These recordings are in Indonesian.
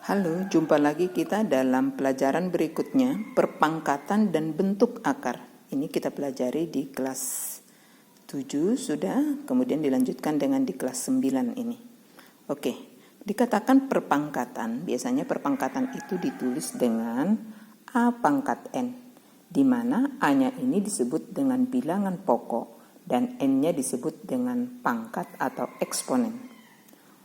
Halo, jumpa lagi kita dalam pelajaran berikutnya, perpangkatan dan bentuk akar. Ini kita pelajari di kelas 7 sudah, kemudian dilanjutkan dengan di kelas 9 ini. Oke, dikatakan perpangkatan, biasanya perpangkatan itu ditulis dengan A pangkat N, di mana A-nya ini disebut dengan bilangan pokok dan N-nya disebut dengan pangkat atau eksponen.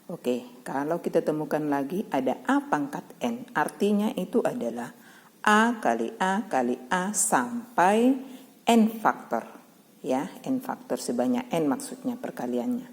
Oke, kalau kita temukan lagi ada A pangkat N, artinya itu adalah A kali A sampai N faktor. Ya, N faktor sebanyak N maksudnya perkaliannya.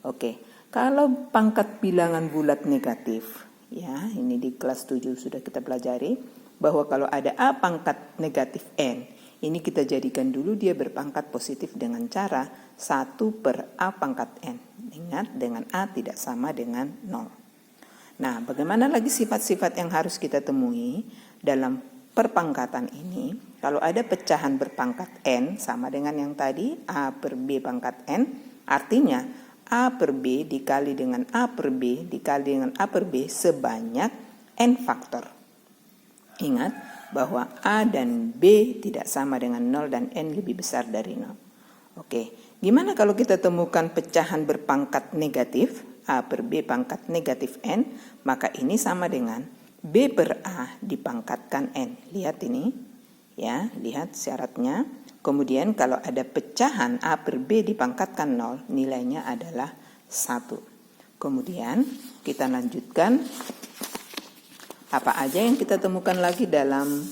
Oke, kalau pangkat bilangan bulat negatif, ya ini di kelas 7 sudah kita pelajari, bahwa kalau ada A pangkat negatif N, ini kita jadikan dulu dia berpangkat positif dengan cara 1 per A pangkat N. Ingat, dengan A tidak sama dengan 0. Nah, bagaimana lagi sifat-sifat yang harus kita temui dalam perpangkatan ini? Kalau ada pecahan berpangkat N sama dengan yang tadi, A per B pangkat N, artinya A per B dikali dengan A per B dikali dengan A per B sebanyak N faktor. Ingat bahwa A dan B tidak sama dengan 0 dan N lebih besar dari 0. Oke, gimana kalau kita temukan pecahan berpangkat negatif, A per B pangkat negatif N, maka ini sama dengan B per A dipangkatkan N. Lihat ini, ya, lihat syaratnya. Kemudian kalau ada pecahan A per B dipangkatkan 0, nilainya adalah 1. Kemudian kita lanjutkan. Apa aja yang kita temukan lagi dalam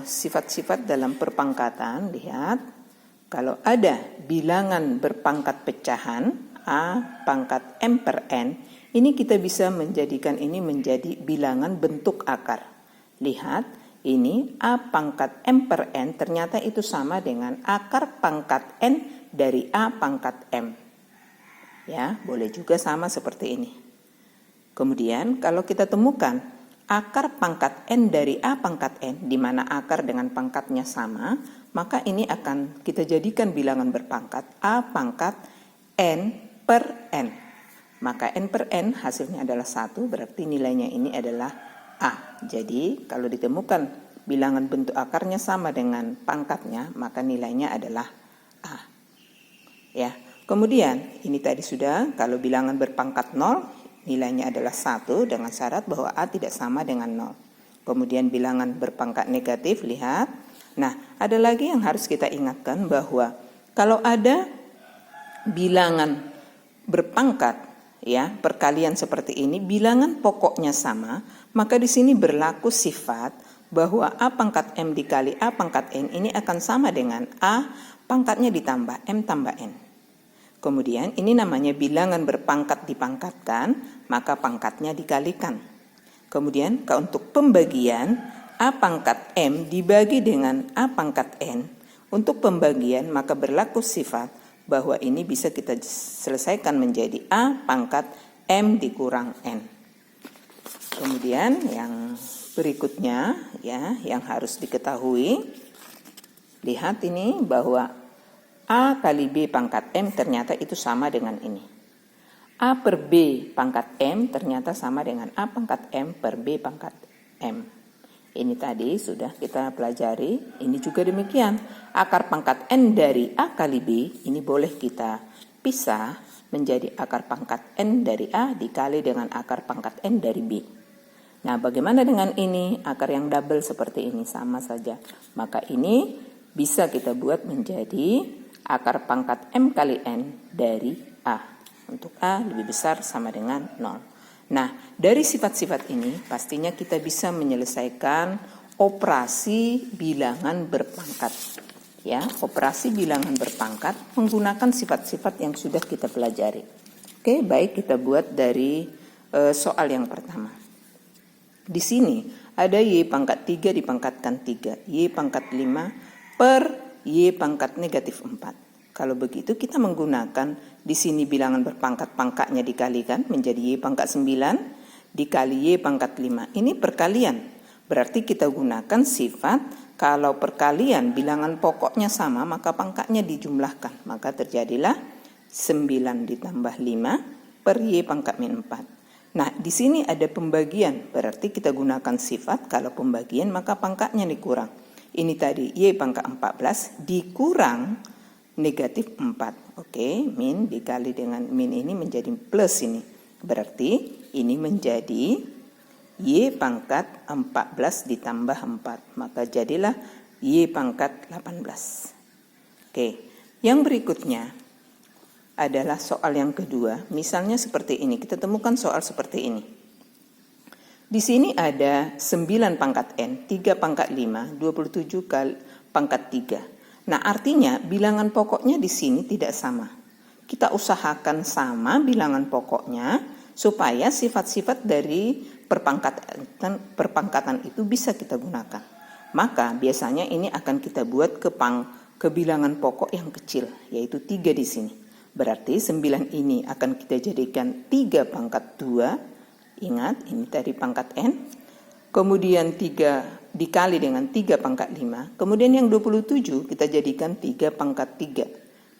sifat-sifat dalam perpangkatan? Lihat, kalau ada bilangan berpangkat pecahan A pangkat M per N, ini kita bisa menjadikan ini menjadi bilangan bentuk akar. Lihat, ini A pangkat M per N ternyata itu sama dengan akar pangkat N dari A pangkat M. Ya, boleh juga sama seperti ini. Kemudian kalau kita temukan akar pangkat N dari A pangkat N, di mana akar dengan pangkatnya sama, maka ini akan kita jadikan bilangan berpangkat A pangkat N per N. Maka N per N hasilnya adalah 1, berarti nilainya ini adalah A. Jadi kalau ditemukan bilangan bentuk akarnya sama dengan pangkatnya, maka nilainya adalah A. Ya. Kemudian ini tadi sudah, kalau bilangan berpangkat 0, nilainya adalah 1 dengan syarat bahwa A tidak sama dengan 0. Kemudian bilangan berpangkat negatif, lihat. Nah, ada lagi yang harus kita ingatkan bahwa kalau ada bilangan berpangkat, ya, perkalian seperti ini, bilangan pokoknya sama, maka di sini berlaku sifat bahwa A pangkat M dikali A pangkat N ini akan sama dengan A pangkatnya ditambah M tambah N. Kemudian ini namanya bilangan berpangkat dipangkatkan, maka pangkatnya dikalikan. Kemudian untuk pembagian A pangkat M dibagi dengan A pangkat N, untuk pembagian maka berlaku sifat bahwa ini bisa kita selesaikan menjadi A pangkat M dikurang N. Kemudian yang berikutnya, ya, yang harus diketahui, lihat ini bahwa A kali B pangkat M ternyata itu sama dengan ini. A per B pangkat M ternyata sama dengan A pangkat M per B pangkat M. Ini tadi sudah kita pelajari. Ini juga demikian. Akar pangkat N dari A kali B ini boleh kita pisah menjadi akar pangkat N dari A dikali dengan akar pangkat N dari B. Nah, bagaimana dengan ini? Akar yang double seperti ini sama saja. Maka ini bisa kita buat menjadi akar pangkat M kali N dari A. Untuk A lebih besar sama dengan 0. Nah, dari sifat-sifat ini pastinya kita bisa menyelesaikan operasi bilangan berpangkat. Ya, operasi bilangan berpangkat menggunakan sifat-sifat yang sudah kita pelajari. Oke, baik, kita buat dari soal yang pertama. Di sini ada Y pangkat 3 dipangkatkan 3, Y pangkat 5 per Y pangkat negatif 4. Kalau begitu kita menggunakan di sini bilangan berpangkat pangkatnya dikalikan menjadi Y pangkat 9 dikali Y pangkat 5. Ini perkalian. Berarti kita gunakan sifat kalau perkalian bilangan pokoknya sama maka pangkatnya dijumlahkan. Maka terjadilah 9 ditambah 5 per Y pangkat min 4. Nah, di sini ada pembagian, berarti kita gunakan sifat. Kalau pembagian maka pangkatnya dikurang. Ini tadi Y pangkat 14 dikurang negatif 4. Oke, min dikali dengan min ini menjadi plus ini. Berarti ini menjadi Y pangkat 14 ditambah 4. Maka jadilah Y pangkat 18. Oke, yang berikutnya adalah soal yang kedua. Misalnya seperti ini. Kita temukan soal seperti ini. Di sini ada 9 pangkat N, 3 pangkat 5, 27 kali pangkat 3. Nah, artinya bilangan pokoknya di sini tidak sama. Kita usahakan sama bilangan pokoknya supaya sifat-sifat dari perpangkatan itu bisa kita gunakan. Maka biasanya ini akan kita buat ke bilangan pokok yang kecil, yaitu 3 di sini. Berarti 9 ini akan kita jadikan 3 pangkat 2. Ingat, ini tadi pangkat N. Kemudian 3 dikali dengan 3 pangkat 5. Kemudian yang 27 kita jadikan 3 pangkat 3.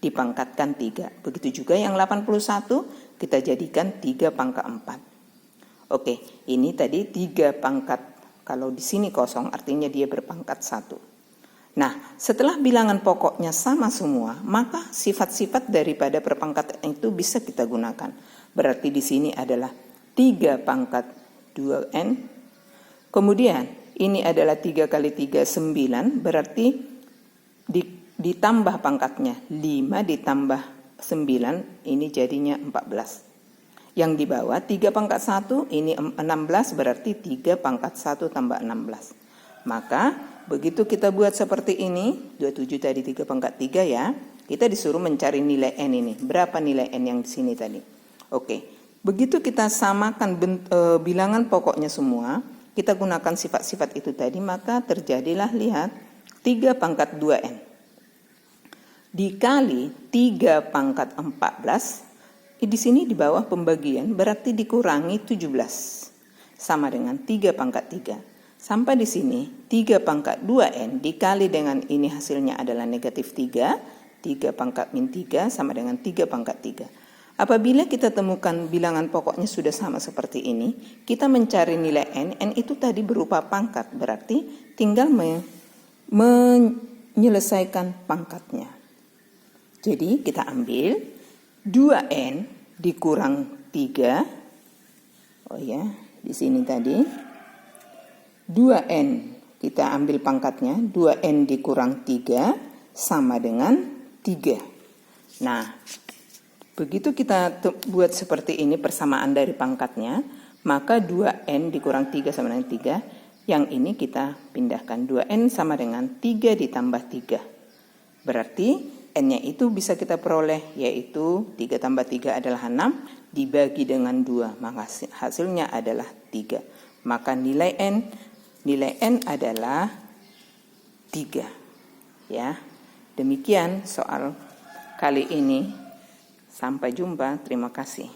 Dipangkatkan 3. Begitu juga yang 81 kita jadikan 3 pangkat 4. Oke, ini tadi 3 pangkat. Kalau di sini kosong artinya dia berpangkat 1. Nah, setelah bilangan pokoknya sama semua, maka sifat-sifat daripada perpangkatan itu bisa kita gunakan. Berarti di sini adalah 3 pangkat 2N. Kemudian ini adalah 3 kali 3, 9. Berarti ditambah pangkatnya 5 ditambah 9, ini jadinya 14. Yang di bawah 3 pangkat 1, ini 16, berarti 3 pangkat 1 tambah 16. Maka begitu kita buat seperti ini, 27 tadi 3 pangkat 3 ya, kita disuruh mencari nilai N ini. Berapa nilai N yang di sini tadi? Oke, begitu kita samakan bilangan pokoknya semua, kita gunakan sifat-sifat itu tadi, maka terjadilah, lihat, 3 pangkat 2N. Dikali 3 pangkat 14, di sini di bawah pembagian, berarti dikurangi 17. Sama dengan 3 pangkat 3. Sampai di sini 3 pangkat 2N dikali dengan ini hasilnya adalah negatif 3. 3 pangkat min 3 sama dengan 3 pangkat 3. Apabila kita temukan bilangan pokoknya sudah sama seperti ini, kita mencari nilai N. N itu tadi berupa pangkat, berarti tinggal menyelesaikan pangkatnya. Jadi kita ambil 2N dikurang 3. Oh ya, di sini tadi 2N kita ambil pangkatnya, 2N dikurang 3 sama dengan 3. Nah, begitu kita buat seperti ini persamaan dari pangkatnya, maka 2N dikurang 3 sama dengan 3. Yang ini kita pindahkan, 2N sama dengan 3 ditambah 3. Berarti N-nya itu bisa kita peroleh, yaitu 3 tambah 3 adalah 6, dibagi dengan 2, maka hasilnya adalah 3. Maka nilai N adalah 3. Ya. Demikian soal kali ini. Sampai jumpa. Terima kasih.